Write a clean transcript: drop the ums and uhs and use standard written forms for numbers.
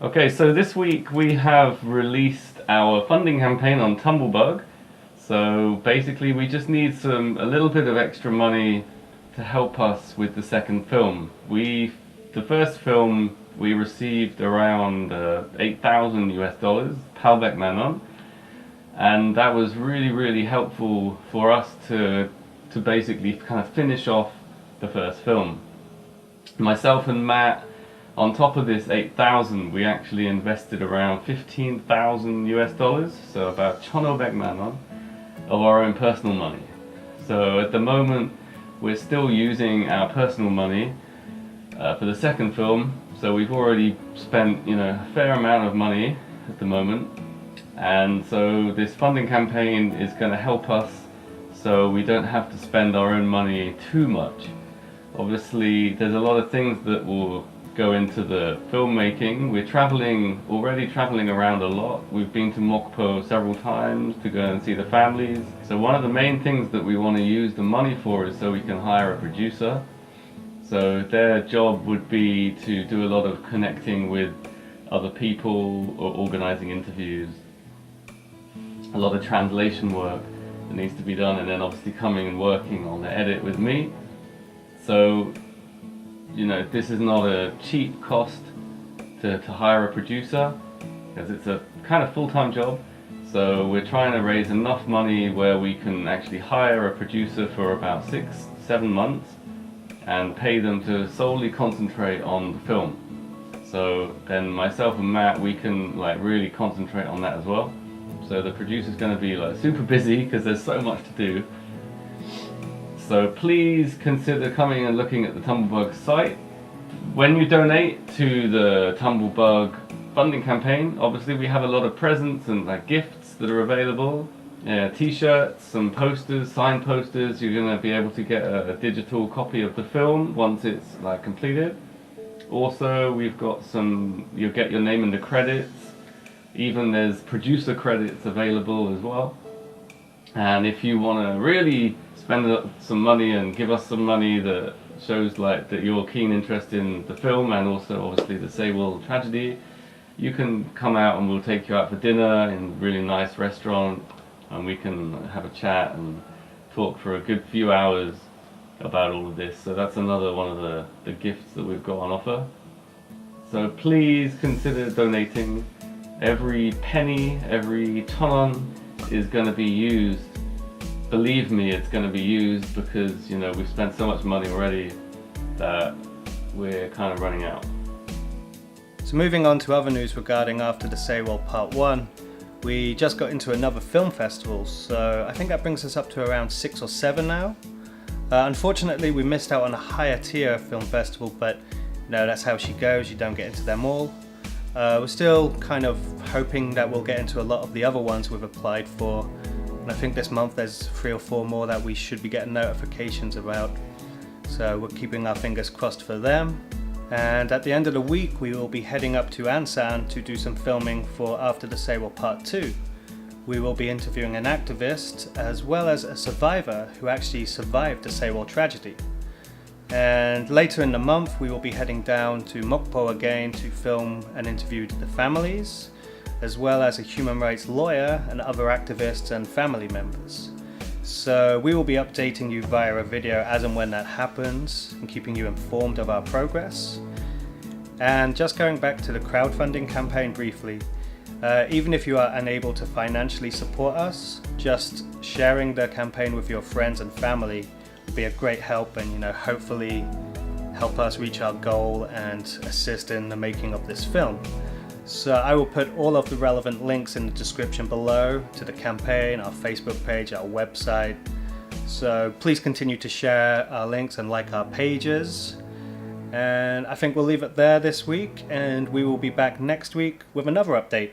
Okay, so this week we have released our funding campaign on Tumblebug. So basically we just need a little bit of extra money to help us with the second film. The first film we received around 8,000 US dollars, Palbeck Manon, and that was really helpful for us to basically kind of finish off the first film. Myself and Matt, on top of this 8,000, we actually invested around 15,000 US dollars, so about Chonobek Manon, of our own personal money. So at the moment, we're still using our personal money for the second film. So we've already spent, a fair amount of money at the moment, and so this funding campaign is going to help us, so we don't have to spend our own money too much. Obviously, there's a lot of things that will go into the filmmaking. We're already traveling around a lot. We've been to Mokpo several times to go and see the families. So one of the main things that we want to use the money for is so we can hire a producer. So their job would be to do a lot of connecting with other people or organizing interviews, a lot of translation work that needs to be done, and then obviously coming and working on the edit with me. So this is not a cheap cost to hire a producer, because it's a kind of full-time job. So we're trying to raise enough money where we can actually hire a producer for about 6-7 months and pay them to solely concentrate on the film. So then myself and Matt, we can really concentrate on that as well. So the producer's going to be super busy because there's so much to do. So please consider coming and looking at the Tumblebug site. When you donate to the Tumblebug funding campaign, obviously we have a lot of presents and gifts that are available. T-shirts, some posters, signed posters. You're going to be able to get a digital copy of the film once it's completed. Also, we've got you'll get your name in the credits. Even there's producer credits available as well. And if you want to really spend some money and give us some money that shows that you're keen interest in the film and also obviously the Sewol tragedy, you can come out and we'll take you out for dinner in a really nice restaurant, and we can have a chat and talk for a good few hours about all of this. So that's another one of the gifts that we've got on offer. So please consider donating. Every penny, every ton is going to be used. Believe me, it's going to be used, because we've spent so much money already that we're kind of running out. So moving on to other news regarding After the Sewol Part 1, we just got into another film festival, so I think that brings us up to around 6 or 7 now. Unfortunately, we missed out on a higher tier film festival, but that's how she goes, you don't get into them all. We're still kind of hoping that we'll get into a lot of the other ones we've applied for, and I think this month there's 3 or 4 more that we should be getting notifications about, so we're keeping our fingers crossed for them. And at the end of the week we will be heading up to Ansan to do some filming for After the Sewol Part 2. We will be interviewing an activist as well as a survivor who actually survived the Sewol tragedy. And later in the month we will be heading down to Mokpo again to film and interview the families, as well as a human rights lawyer and other activists and family members. So we will be updating you via a video as and when that happens and keeping you informed of our progress. And just going back to the crowdfunding campaign briefly, even if you are unable to financially support us, just sharing the campaign with your friends and family would be a great help, and hopefully help us reach our goal and assist in the making of this film. So I will put all of the relevant links in the description below to the campaign, our Facebook page, our website. So please continue to share our links and like our pages. And I think we'll leave it there this week, and we will be back next week with another update.